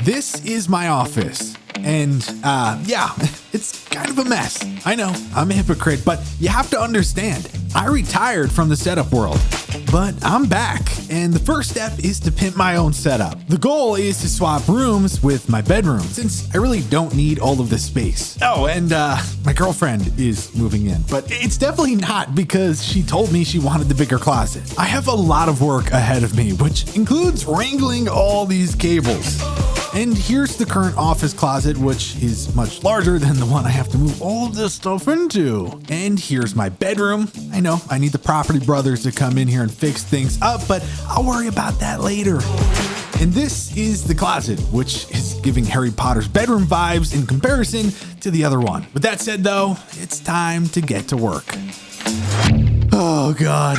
This is my office. And yeah, it's kind of a mess. I know, I'm a hypocrite, but you have to understand, I retired from the setup world, but I'm back. And the first step is to pimp my own setup. The goal is to swap rooms with my bedroom, since I really don't need all of this space. Oh, and my girlfriend is moving in, but it's definitely not because she told me she wanted the bigger closet. I have a lot of work ahead of me, which includes wrangling all these cables. And here's the current office closet, which is much larger than the one I have to move all this stuff into. And here's my bedroom. I know I need the property brothers to come in here and fix things up, but I'll worry about that later. And this is the closet, which is giving Harry Potter's bedroom vibes in comparison to the other one. With that said though, it's time to get to work. Oh God.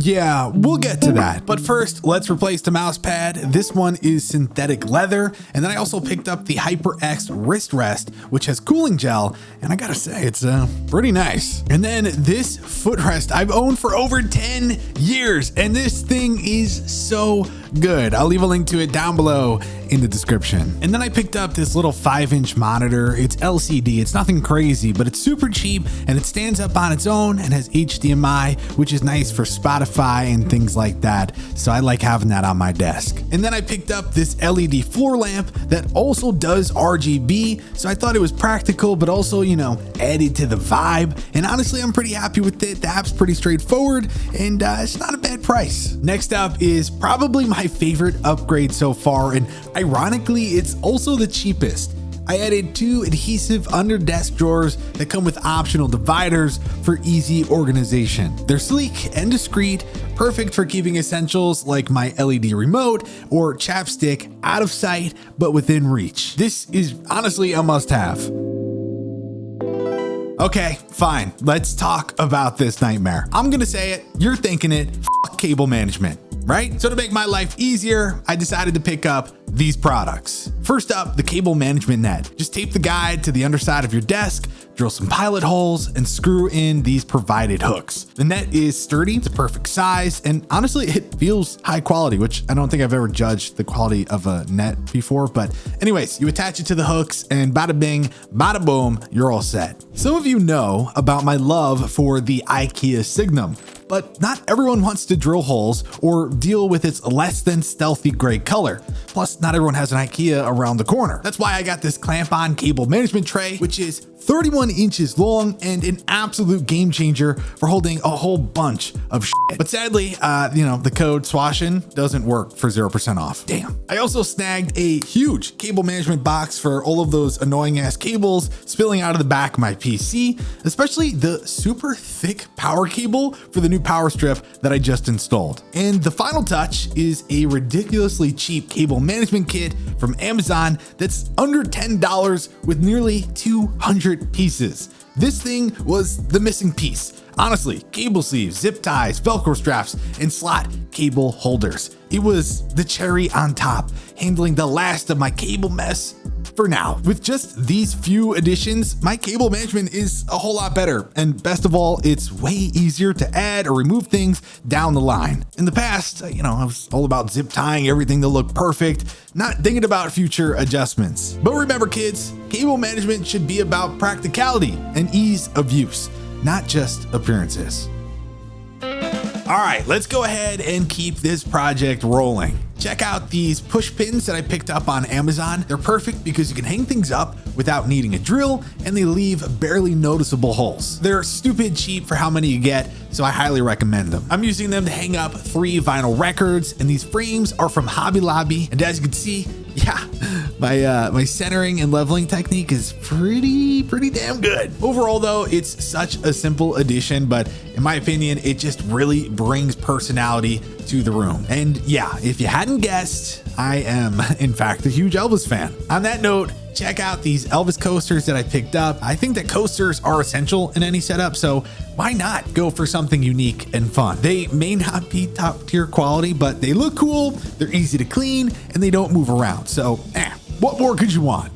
Yeah, we'll get to that. But first, let's replace the mouse pad. This one is synthetic leather. And then I also picked up the HyperX wrist rest, which has cooling gel. And I gotta say, it's pretty nice. And then this footrest I've owned for over 10 years. And this thing is so good. I'll leave a link to it down below in the description. And then I picked up this little 5-inch monitor. It's LCD. It's nothing crazy, but it's super cheap and it stands up on its own and has HDMI, which is nice for Spotify and things like that. So I like having that on my desk. And then I picked up this LED floor lamp that also does RGB. So I thought it was practical, but also, you know, added to the vibe. And honestly, I'm pretty happy with it. The app's pretty straightforward and it's not a bad price. Next up is probably my favorite upgrade so far. And ironically, it's also the cheapest. I added 2 adhesive under desk drawers that come with optional dividers for easy organization. They're sleek and discreet, perfect for keeping essentials like my LED remote or chapstick out of sight but within reach. This is honestly a must-have. Okay, fine. Let's talk about this nightmare. I'm gonna say it, you're thinking it, f*** cable management. Right? So to make my life easier, I decided to pick up these products. First up, the cable management net. Just tape the guide to the underside of your desk, drill some pilot holes, and screw in these provided hooks. The net is sturdy, it's a perfect size, and honestly, it feels high quality, which I don't think I've ever judged the quality of a net before. But anyways, you attach it to the hooks and bada bing, bada boom, you're all set. Some of you know about my love for the IKEA Signum, but not everyone wants to drill holes or deal with its less than stealthy gray color. Plus, not everyone has an IKEA around the corner. That's why I got this clamp-on cable management tray, which is 31 inches long and an absolute game changer for holding a whole bunch of shit. But sadly, the code swashin doesn't work for 0% off. Damn. I also snagged a huge cable management box for all of those annoying ass cables spilling out of the back of my PC, especially the super thick power cable for the new power strip that I just installed. And the final touch is a ridiculously cheap cable management kit from Amazon that's under $10 with nearly 200 pieces. This thing was the missing piece. Honestly, cable sleeves, zip ties, Velcro straps, and slot cable holders. It was the cherry on top, handling the last of my cable mess for now. With just these few additions, my cable management is a whole lot better. And best of all, it's way easier to add or remove things down the line. In the past, I was all about zip tying everything to look perfect, not thinking about future adjustments. But remember kids, cable management should be about practicality and ease of use. not just appearances. All right, let's go ahead and keep this project rolling. Check out these push pins that I picked up on Amazon. They're perfect because you can hang things up without needing a drill, and they leave barely noticeable holes. They're stupid cheap for how many you get, so I highly recommend them. I'm using them to hang up 3 vinyl records, and these frames are from Hobby Lobby. And as you can see, yeah, my centering and leveling technique is pretty damn good. Overall though, it's such a simple addition, but in my opinion, it just really brings personality to the room. And yeah, if you hadn't guessed, I am in fact a huge Elvis fan. On that note, check out these Elvis coasters that I picked up. I think that coasters are essential in any setup, so why not go for something unique and fun? They may not be top tier quality, but they look cool, they're easy to clean, and they don't move around. So, what more could you want?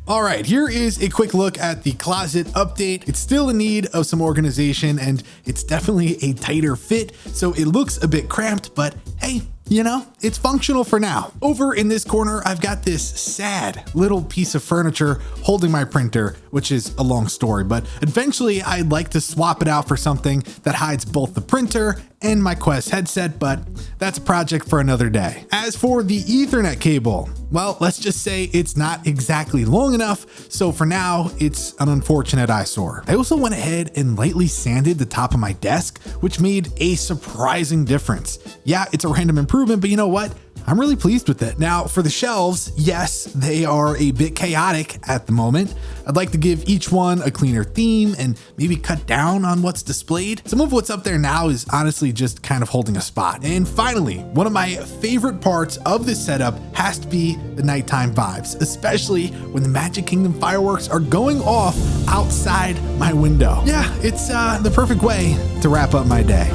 All right, here is a quick look at the closet update. It's still in need of some organization, and it's definitely a tighter fit, so it looks a bit cramped, but hey, you know, it's functional for now. Over in this corner, I've got this sad little piece of furniture holding my printer, which is a long story, but eventually I'd like to swap it out for something that hides both the printer and my Quest headset, but that's a project for another day. As for the Ethernet cable, well, let's just say it's not exactly long enough, so for now, it's an unfortunate eyesore. I also went ahead and lightly sanded the top of my desk, which made a surprising difference. Yeah, it's a random improvement, but you know what? I'm really pleased with it. Now for the shelves, yes, they are a bit chaotic at the moment. I'd like to give each one a cleaner theme and maybe cut down on what's displayed. Some of what's up there now is honestly just kind of holding a spot. And finally, one of my favorite parts of this setup has to be the nighttime vibes, especially when the Magic Kingdom fireworks are going off outside my window. Yeah, it's the perfect way to wrap up my day.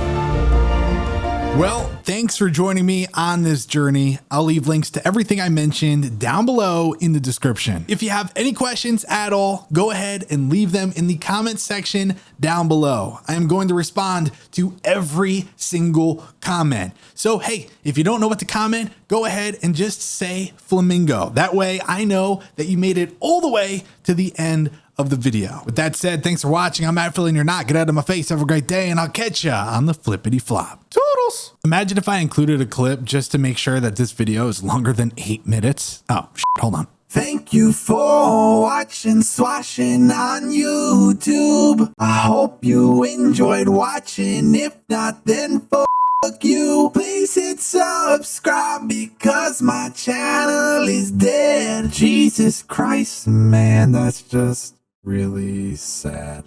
Well, thanks for joining me on this journey. I'll leave links to everything I mentioned down below in the description. If you have any questions at all, go ahead and leave them in the comments section down below. I am going to respond to every single comment. So hey, if you don't know what to comment, go ahead and just say flamingo. That way I know that you made it all the way to the end of the video. With that said, thanks for watching. I'm Matt Filling Your Knot. Get out of my face. Have a great day, and I'll catch ya on the flippity flop. Toodles. Imagine if I included a clip just to make sure that this video is longer than 8 minutes. Oh, shit, hold on. Thank you for watching Swashin on YouTube. I hope you enjoyed watching. If not, then fuck you. Please hit subscribe because my channel is dead. Jesus Christ, man, that's just really sad.